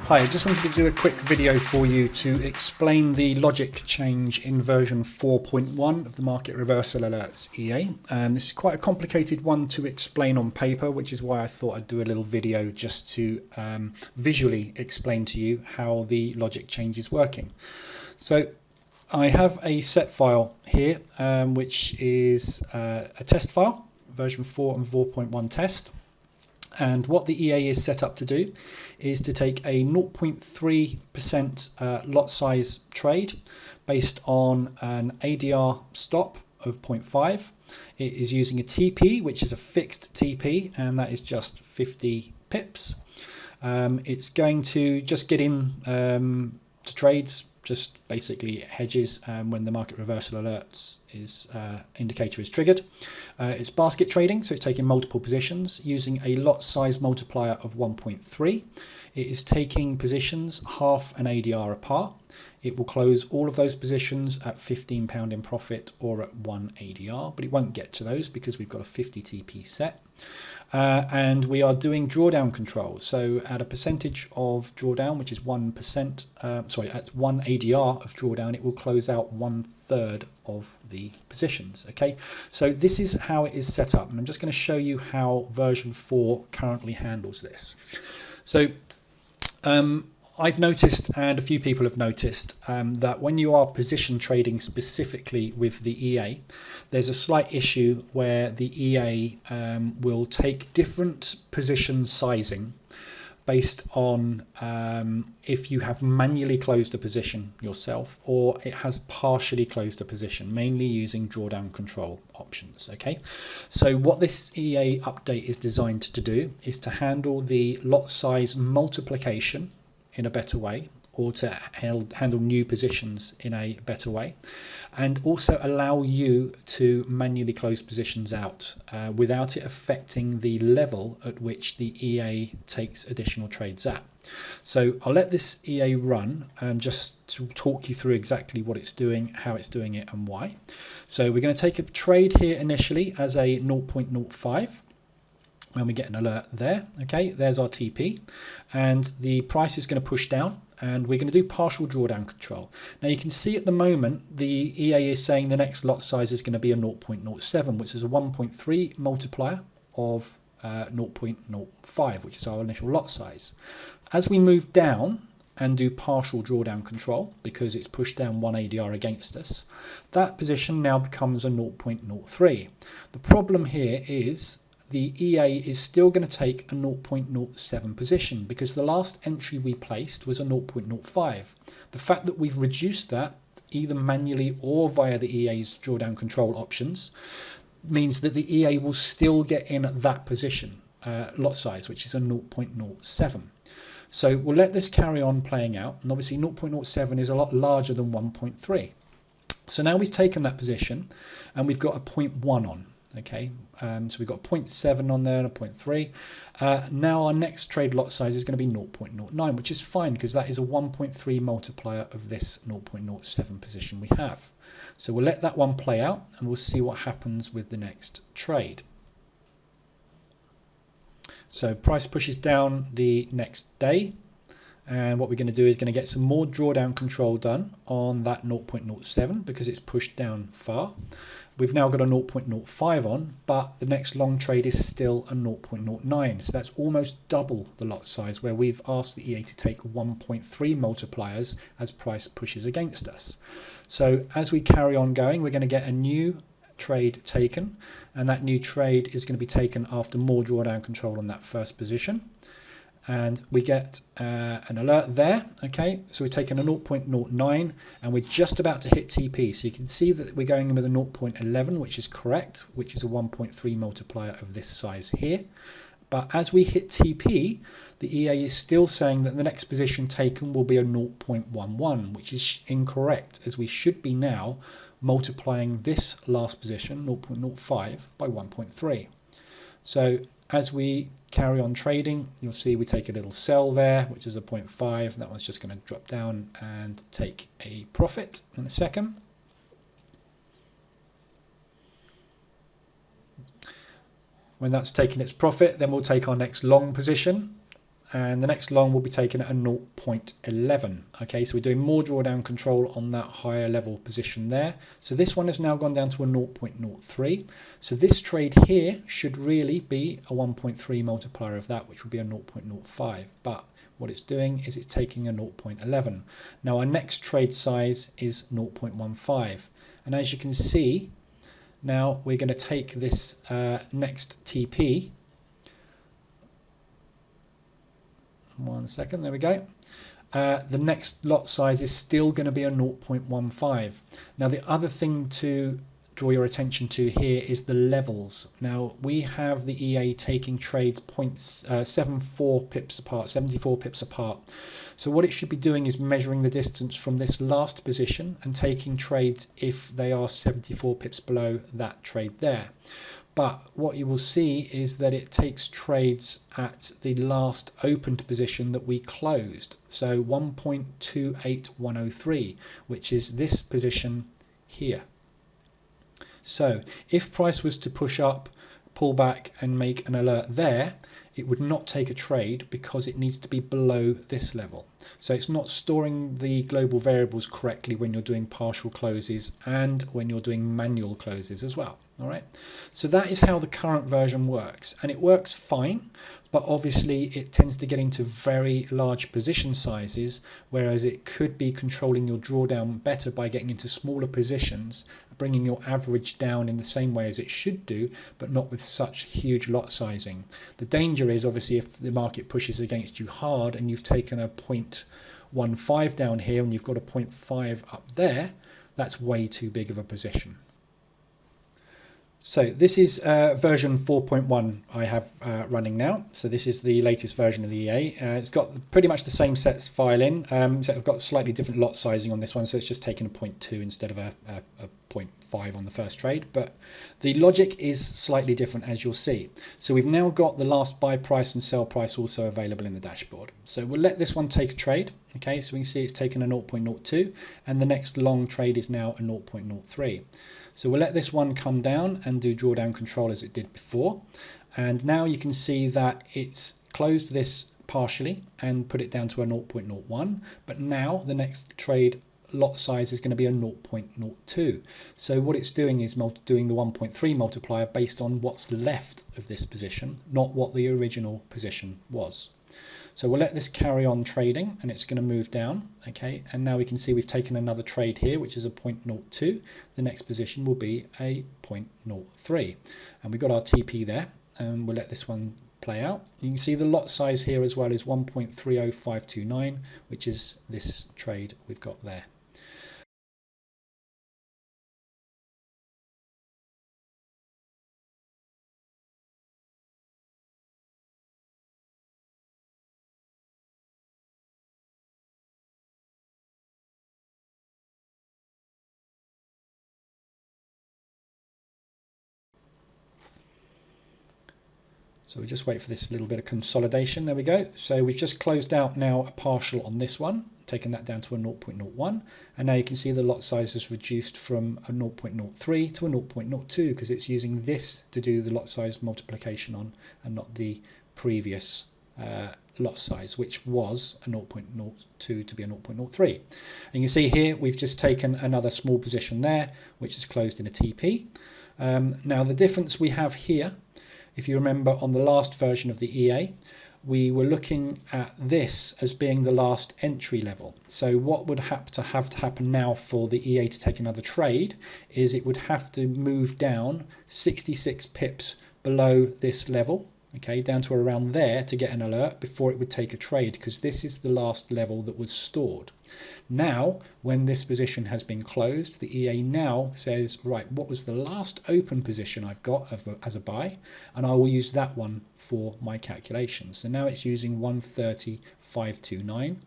Hi, I just wanted to do a quick video for you to explain the logic change in version 4.1 of the Market Reversal Alerts EA. This is quite a complicated one to explain on paper, which is why I thought I'd do a little video just to visually explain to you how the logic change is working. So I have a set file here, which is a test file, version 4 and 4.1 test. And what the EA is set up to do is to take a 0.3% lot size trade based on an ADR stop of 0.5. It is using a TP, which is a fixed TP, and that is just 50 pips. It's going to just get in to trades, just basically hedges when the market reversal alerts indicator is triggered. It's basket trading, so it's taking multiple positions using a lot size multiplier of 1.3. It is taking positions half an ADR apart. It will close all of those positions at £15 in profit or at 1 ADR, but it won't get to those because we've got a 50 TP set. And we are doing drawdown control. So at a percentage of drawdown, which is 1%, at 1 ADR of drawdown, it will close out 1/3 of the positions. Okay, so this is how it is set up, and I'm just going to show you how version 4 currently handles this. So I've noticed, and a few people have noticed, that when you are position trading specifically with the EA, there's a slight issue where the EA will take different position sizing based on if you have manually closed a position yourself or it has partially closed a position, mainly using drawdown control options. Okay, so what this EA update is designed to do is to handle the lot size multiplication in a better way, or to handle new positions in a better way, and also allow you to manually close positions out without it affecting the level at which the EA takes additional trades at. So I'll let this EA run just to talk you through exactly what it's doing, how it's doing it, and why. So we're going to take a trade here initially as a 0.05. when we get an alert there. Okay, there's our TP, and the price is going to push down, and we're going to do partial drawdown control. Now you can see at the moment the EA is saying the next lot size is going to be a 0.07, which is a 1.3 multiplier of 0.05, which is our initial lot size. As we move down and do partial drawdown control, because it's pushed down 1 ADR against us, that position now becomes a 0.03. The problem here is the EA is still going to take a 0.07 position because the last entry we placed was a 0.05. The fact that we've reduced that either manually or via the EA's drawdown control options means that the EA will still get in at that position, lot size, which is a 0.07. So we'll let this carry on playing out, and obviously 0.07 is a lot larger than 1.3. So now we've taken that position and we've got a 0.1 on. Okay, so we've got 0.7 on there and a 0.3. Now our next trade lot size is going to be 0.09, which is fine because that is a 1.3 multiplier of this 0.07 position we have. So we'll let that one play out and we'll see what happens with the next trade. So price pushes down the next day, and what we're going to do is going to get some more drawdown control done on that 0.07 because it's pushed down far. We've now got a 0.05 on, but the next long trade is still a 0.09. So that's almost double the lot size, where we've asked the EA to take 1.3 multipliers as price pushes against us. So as we carry on going, we're going to get a new trade taken, and that new trade is going to be taken after more drawdown control on that first position. And we get an alert there. Okay, so we've taken a 0.09 and we're just about to hit TP. So you can see that we're going in with a 0.11, which is correct, which is a 1.3 multiplier of this size here. But as we hit TP, the EA is still saying that the next position taken will be a 0.11, which is incorrect, as we should be now multiplying this last position, 0.05, by 1.3. So as we carry on trading, you'll see we take a little sell there, which is a 0.5. That one's just going to drop down and take a profit in a second. When that's taken its profit, then we'll take our next long position, and the next long will be taken at a 0.11. Okay, so we're doing more drawdown control on that higher level position there. So this one has now gone down to a 0.03. So this trade here should really be a 1.3 multiplier of that, which would be a 0.05. But what it's doing is it's taking a 0.11. Now our next trade size is 0.15. And as you can see, now we're going to take this next TP. One second, there we go. The next lot size is still going to be a 0.15. Now the other thing to draw your attention to here is the levels. Now we have the EA taking trades 0.74 pips apart, 74 pips apart. So what it should be doing is measuring the distance from this last position and taking trades if they are 74 pips below that trade there. But what you will see is that it takes trades at the last opened position that we closed. So 1.28103, which is this position here. So if price was to push up, pull back and make an alert there, it would not take a trade because it needs to be below this level. So it's not storing the global variables correctly when you're doing partial closes and when you're doing manual closes as well. All right. So that is how the current version works, and it works fine, but obviously it tends to get into very large position sizes, whereas it could be controlling your drawdown better by getting into smaller positions, bringing your average down in the same way as it should do, but not with such huge lot sizing. The danger is obviously if the market pushes against you hard and you've taken a 0.15 down here and you've got a 0.5 up there, that's way too big of a position. So this is version 4.1 I have running now. So this is the latest version of the EA. It's got pretty much the same sets file in. So I've got slightly different lot sizing on this one. So it's just taken a 0.2 instead of a 0.5 on the first trade. But the logic is slightly different, as you'll see. So we've now got the last buy price and sell price also available in the dashboard. So we'll let this one take a trade. Okay, so we can see it's taken a 0.02 and the next long trade is now a 0.03. So we'll let this one come down and do drawdown control as it did before. And now you can see that it's closed this partially and put it down to a 0.01. But now the next trade lot size is going to be a 0.02. So what it's doing is doing the 1.3 multiplier based on what's left of this position, not what the original position was. So we'll let this carry on trading and it's going to move down. Okay, and now we can see we've taken another trade here, which is a 0.02. The next position will be a 0.03. And we've got our TP there, and we'll let this one play out. You can see the lot size here as well is 1.30529, which is this trade we've got there. So we just wait for this little bit of consolidation. There we go. So we've just closed out now a partial on this one, taken that down to a 0.01. And now you can see the lot size has reduced from a 0.03 to a 0.02 because it's using this to do the lot size multiplication on and not the previous lot size, which was a 0.02 to be a 0.03. And you can see here we've just taken another small position there, which is closed in a TP. Now the difference we have here, if you remember on the last version of the EA, we were looking at this as being the last entry level. So what would have to happen now for the EA to take another trade is it would have to move down 66 pips below this level, okay, down to around there to get an alert before it would take a trade, because this is the last level that was stored. Now, when this position has been closed, the EA now says, right, what was the last open position I've got as a buy? And I will use that one for my calculations. So now it's using 130.529,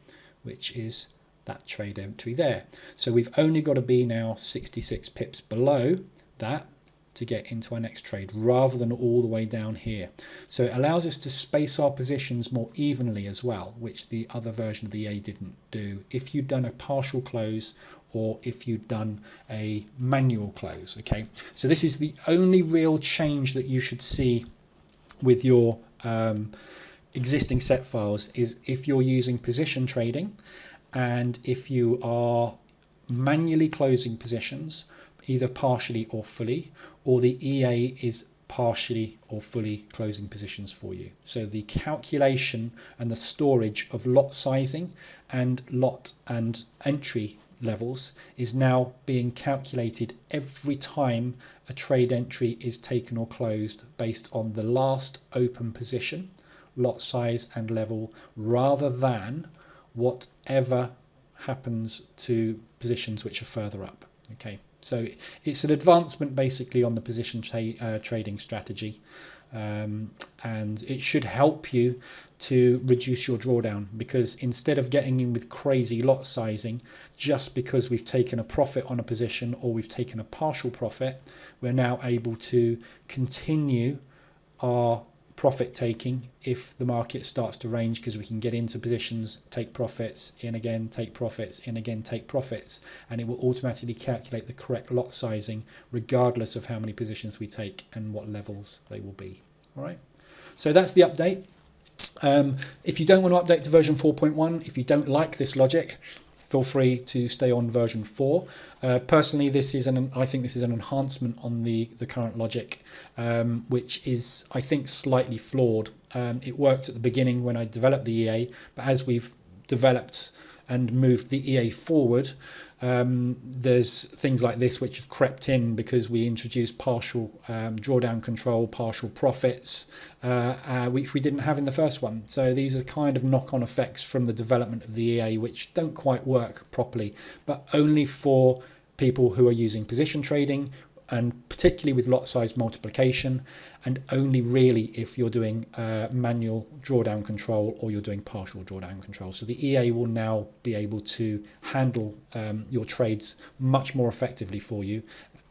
which is that trade entry there. So we've only got to be now 66 pips below that to get into our next trade, rather than all the way down here. So it allows us to space our positions more evenly as well, which the other version of the EA didn't do if you'd done a partial close or if you'd done a manual close. Okay, so this is the only real change that you should see with your existing set files is if you're using position trading and if you are manually closing positions, either partially or fully, or the EA is partially or fully closing positions for you. So the calculation and the storage of lot sizing and lot and entry levels is now being calculated every time a trade entry is taken or closed based on the last open position, lot size and level, rather than whatever happens to positions which are further up. Okay, so it's an advancement basically on the position trading strategy, and it should help you to reduce your drawdown, because instead of getting in with crazy lot sizing just because we've taken a profit on a position or we've taken a partial profit, we're now able to continue our profit taking if the market starts to range, because we can get into positions, take profits, in again, take profits, in again, take profits, and it will automatically calculate the correct lot sizing regardless of how many positions we take and what levels they will be. All right, so that's the update. If you don't want to update to version 4.1, if you don't like this logic, feel free to stay on version 4. Personally, I think this is an enhancement on the current logic, which is, I think, slightly flawed. It worked at the beginning when I developed the EA, but as we've developed and moved the EA forward, there's things like this which have crept in because we introduced partial drawdown control, partial profits, which we didn't have in the first one. So these are kind of knock-on effects from the development of the EA which don't quite work properly, but only for people who are using position trading, and particularly with lot size multiplication, and only really if you're doing manual drawdown control or you're doing partial drawdown control. So the EA will now be able to handle your trades much more effectively for you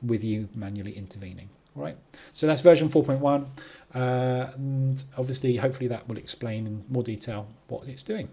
with you manually intervening. All right, so that's version 4.1, and obviously hopefully that will explain in more detail what it's doing.